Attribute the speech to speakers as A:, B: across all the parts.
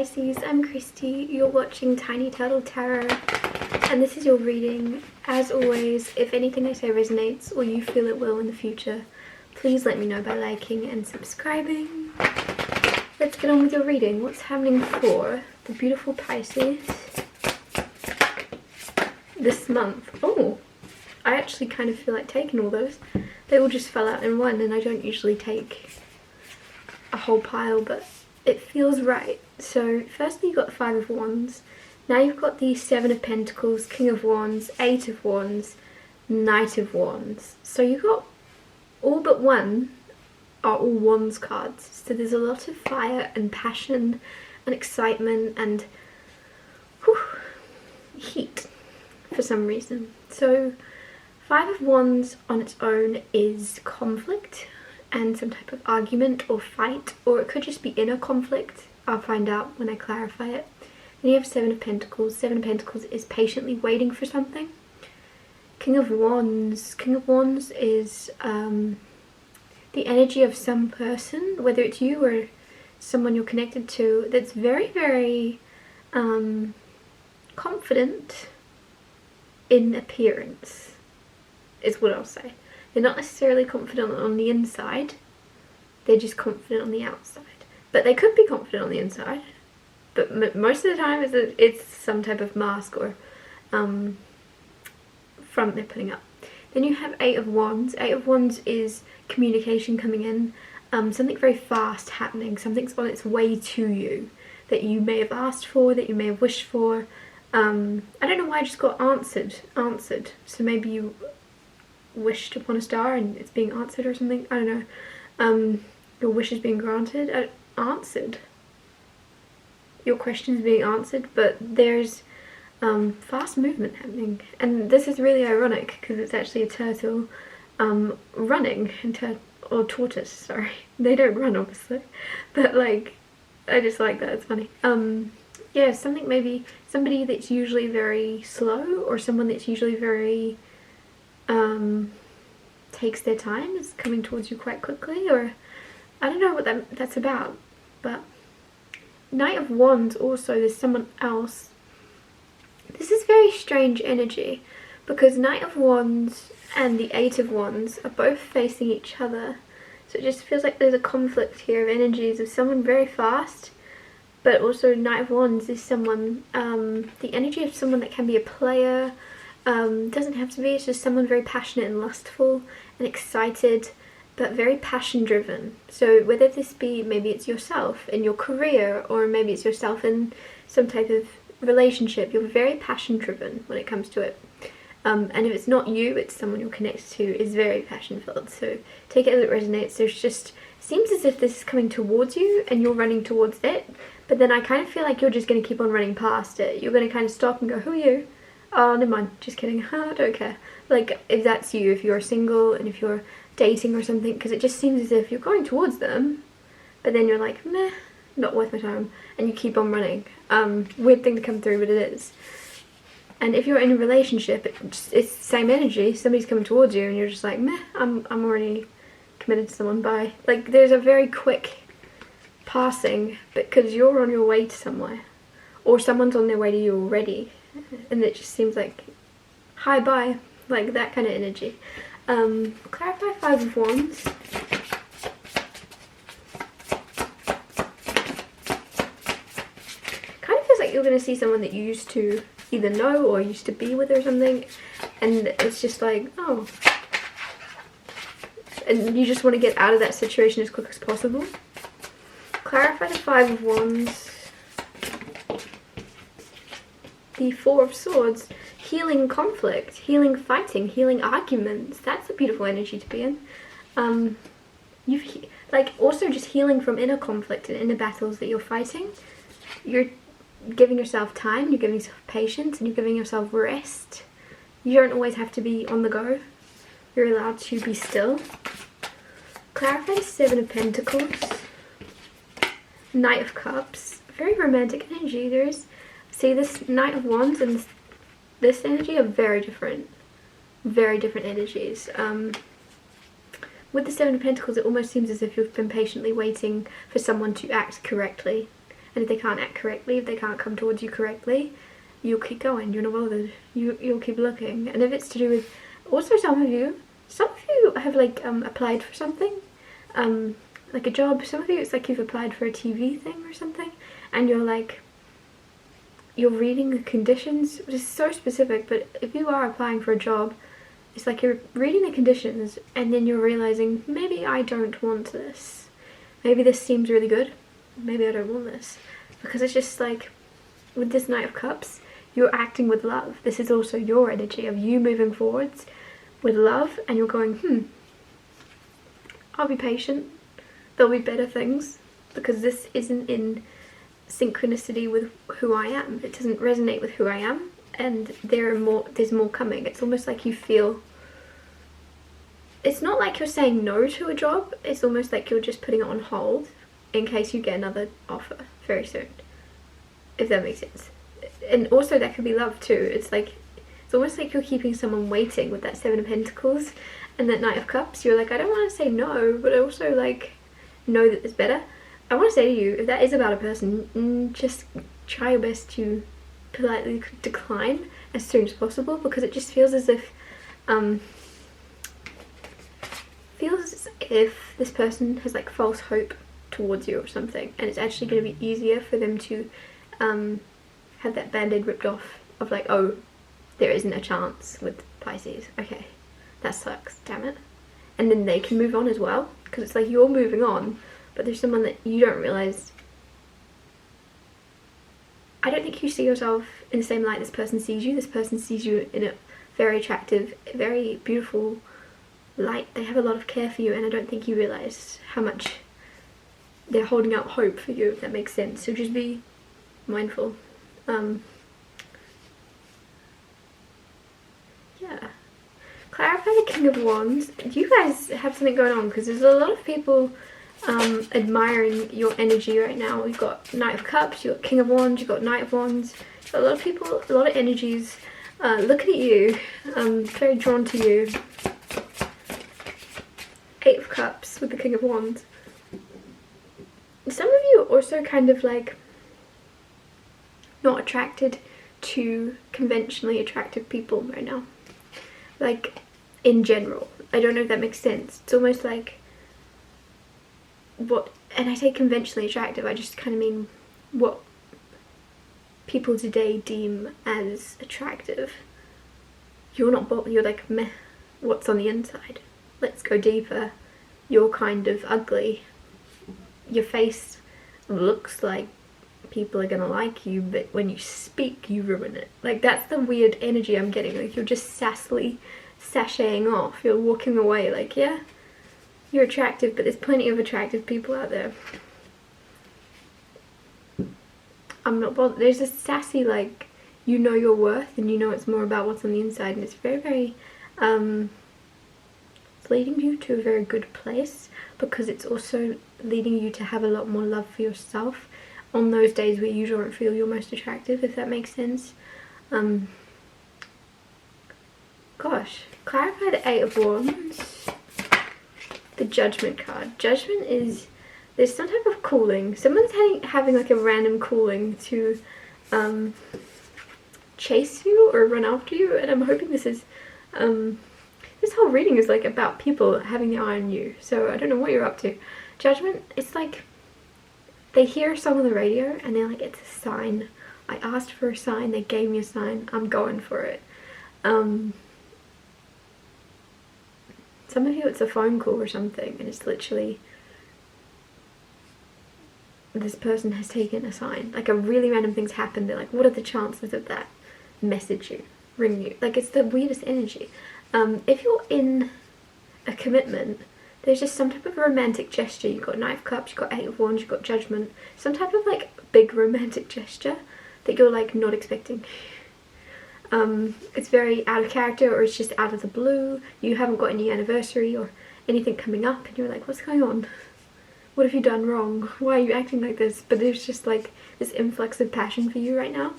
A: Pisces, I'm Christy, you're watching Tiny Turtle Tarot, and this is your reading. As always, if anything I say resonates or you feel it will in the future, please let me know by liking and subscribing. Let's get on with your reading. What's happening for the beautiful Pisces this month? Oh, I actually kind of feel like taking all those. They all just fell out in one, and I don't usually take a whole pile, but it feels right. So firstly, you've got the Five of Wands. Now you've got the Seven of Pentacles, King of Wands, Eight of Wands, Knight of Wands. So you've got all but one are all Wands cards. So there's a lot of fire and passion and excitement and heat for some reason. So Five of Wands on its own is conflict and some type of argument or fight, or it could just be inner conflict. I'll find out when I clarify it. Then you have Seven of Pentacles. Seven of Pentacles is patiently waiting for something. King of Wands. King of Wands is the energy of some person, whether it's you or someone you're connected to, that's very, very confident in appearance, is what I'll say. They're not necessarily confident on the inside, they're just confident on the outside. But they could be confident on the inside, but most of the time it's some type of mask or front they're putting up. Then you have Eight of Wands. Eight of Wands is communication coming in, something very fast happening, something's on its way to you that you may have asked for, that you may have wished for. I don't know why I just got answered. So maybe you wished upon a star and it's being answered or something. I don't know. Your wish is being granted. Answered. Your question is being answered, but there's fast movement happening. And this is really ironic because it's actually a turtle running, or tortoise, sorry. They don't run, obviously. But, like, I just like that. It's funny. Yeah, maybe somebody that's usually very slow, or someone that's usually very takes their time is coming towards you quite quickly, or I don't know what that's about. But Knight of Wands also, there's someone else. This is very strange energy because Knight of Wands and the Eight of Wands are both facing each other, so it just feels like there's a conflict here of energies of someone very fast, but also Knight of Wands is someone, the energy of someone that can be a player. Doesn't have to be, it's just someone very passionate and lustful and excited, but very passion driven. So whether this be, maybe it's yourself in your career, or maybe it's yourself in some type of relationship, you're very passion driven when it comes to it. And if it's not you, it's someone you're connected to, is very passion filled. So take it as it resonates. There's just, seems as if this is coming towards you and you're running towards it, but then I kind of feel like you're just going to keep on running past it. You're going to kind of stop and go, who are you? Oh, never mind, just kidding. I don't care. Like, if that's you, if you're single and if you're dating or something, because it just seems as if you're going towards them, but then you're like, meh, not worth my time, and you keep on running. Weird thing to come through, but it is. And if you're in a relationship, it's the same energy. Somebody's coming towards you and you're just like, meh, I'm already committed to someone, bye. Like, there's a very quick passing because you're on your way to somewhere, or someone's on their way to you already, and it just seems like, hi, bye, like that kind of energy. Clarify Five of Wands. Kind of feels like you're going to see someone that you used to either know or used to be with or something, and it's just like, oh, and you just want to get out of that situation as quick as possible. Clarify the Five of Wands. The Four of Swords. Healing conflict, healing fighting, healing arguments. That's a beautiful energy to be in. Like, also just healing from inner conflict and inner battles that you're fighting. You're giving yourself time, you're giving yourself patience, and you're giving yourself rest. You don't always have to be on the go. You're allowed to be still. Clarify the Seven of Pentacles. Knight of Cups. Very romantic energy. See, this Knight of Wands and this energy are very different energies. With the Seven of Pentacles, it almost seems as if you've been patiently waiting for someone to act correctly, And if they can't act correctly, if they can't come towards you correctly, you'll keep going. You're not bothered. You'll keep looking. And if it's to do with, also some of you have like applied for something, like a job. Some of you it's like you've applied for a TV thing or something, and you're like, you're reading the conditions, which is so specific. But if you are applying for a job, it's like you're reading the conditions and then you're realizing, maybe I don't want this. Maybe this seems really good. Maybe I don't want this. Because it's just like, with this Knight of Cups, you're acting with love. This is also your energy of you moving forwards with love, and you're going, I'll be patient. There'll be better things, because this isn't in synchronicity with who I am. It doesn't resonate with who I am, and there's more coming. It's almost like you feel, it's not like you're saying no to a job, it's almost like you're just putting it on hold in case you get another offer very soon, if that makes sense. And also that could be love too. It's like, it's almost like you're keeping someone waiting with that Seven of Pentacles and that Knight of Cups. You're like, I don't want to say no, but I also like know that there's better. I want to say to you, if that is about a person, just try your best to politely decline as soon as possible, because it just feels as if this person has like false hope towards you or something, and it's actually going to be easier for them to have that band-aid ripped off of like, oh, there isn't a chance with Pisces. Okay, that sucks, damn it. And then they can move on as well, because it's like you're moving on, but there's someone that you don't realise. I don't think you see yourself in the same light this person sees you. This person sees you in a very attractive, very beautiful light. They have a lot of care for you, and I don't think you realise how much they're holding out hope for you, if that makes sense. So just be mindful. Yeah. Clarify the King of Wands. You guys have something going on, because there's a lot of people admiring your energy right now. We've got Knight of Cups, you've got King of Wands, you've got Knight of Wands. A lot of people, a lot of energies looking at you, very drawn to you. Eight of Cups with the King of Wands. Some of you are also kind of like not attracted to conventionally attractive people right now. Like, in general. I don't know if that makes sense. It's almost like what, and I say conventionally attractive, I just kind of mean what people today deem as attractive. You're not, you're like, meh, what's on the inside? Let's go deeper. You're kind of ugly. Your face looks like people are gonna like you, but when you speak, you ruin it. Like, that's the weird energy I'm getting. Like, you're just sassily sashaying off. You're walking away like, yeah, you're attractive, but there's plenty of attractive people out there. I'm not bothered. There's this sassy, like, you know your worth, and you know it's more about what's on the inside, and it's very, very, it's leading you to a very good place, because it's also leading you to have a lot more love for yourself on those days where you don't feel you're most attractive, if that makes sense. Gosh, clarify the Eight of Wands. The Judgment card. Judgment is, there's some type of calling. Someone's having like a random calling to chase you or run after you, and I'm hoping this is, this whole reading is like about people having their eye on you, so I don't know what you're up to. Judgment, it's like they hear a song on the radio and they're like, it's a sign. I asked for a sign, they gave me a sign, I'm going for it. Some of you it's a phone call or something, and it's literally this person has taken a sign. Like, a really random thing's happened, they're like, what are the chances of that? Message you, ring you. Like, it's the weirdest energy. If you're in a commitment, there's just some type of romantic gesture. You've got Knight of Cups, you've got Eight of Wands, you've got Judgment. Some type of like big romantic gesture that you're like not expecting. It's very out of character, or it's just out of the blue. You haven't got any anniversary or anything coming up, and you're like, what's going on? What have you done wrong? Why are you acting like this? But there's just like this influx of passion for you right now.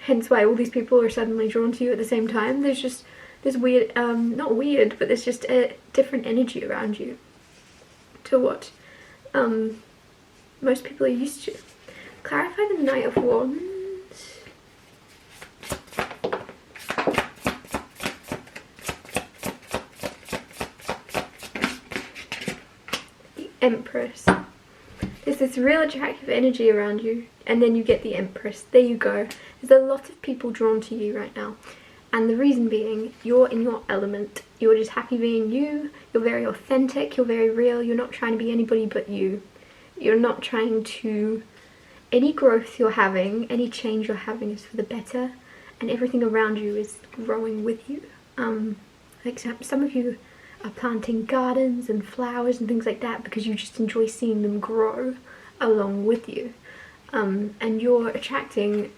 A: Hence why all these people are suddenly drawn to you at the same time. There's just this weird, not weird, but there's just a different energy around you to what most people are used to. the Knight of Wands. The Empress. There's this real attractive energy around you, and then you get the Empress. There you go. There's a lot of people drawn to you right now. And the reason being, you're in your element. You're just happy being you. You're very authentic. You're very real. You're not trying to be anybody but you. You're not trying to... Any growth you're having, any change you're having is for the better. And everything around you is growing with you. Like some of you are planting gardens and flowers and things like that because you just enjoy seeing them grow along with you. And you're attracting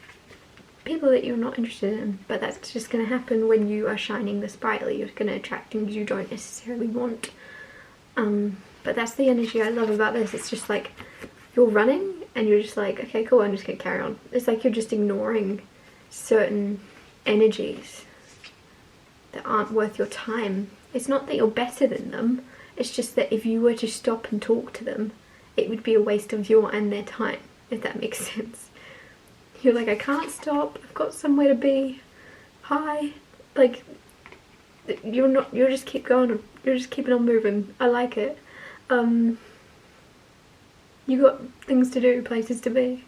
A: people that you're not interested in, but that's just going to happen when you are shining this brightly. You're going to attract things you don't necessarily want. But that's the energy I love about this. It's just like you're running and you're just like, okay, cool, I'm just going to carry on. It's like you're just ignoring certain energies that aren't worth your time. It's not that you're better than them, it's just that if you were to stop and talk to them, it would be a waste of your and their time, if that makes sense. You're like, I can't stop, I've got somewhere to be, hi. Like, you're just keep going, you're just keeping on moving. I like it. You got things to do, places to be.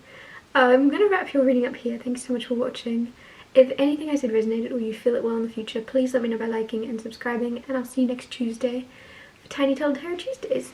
A: I'm going to wrap your reading up here. Thanks so much for watching. If anything I said resonated or you feel it will in the future, please let me know by liking and subscribing, and I'll see you next Tuesday for Tiny Tale Tarot Tuesdays.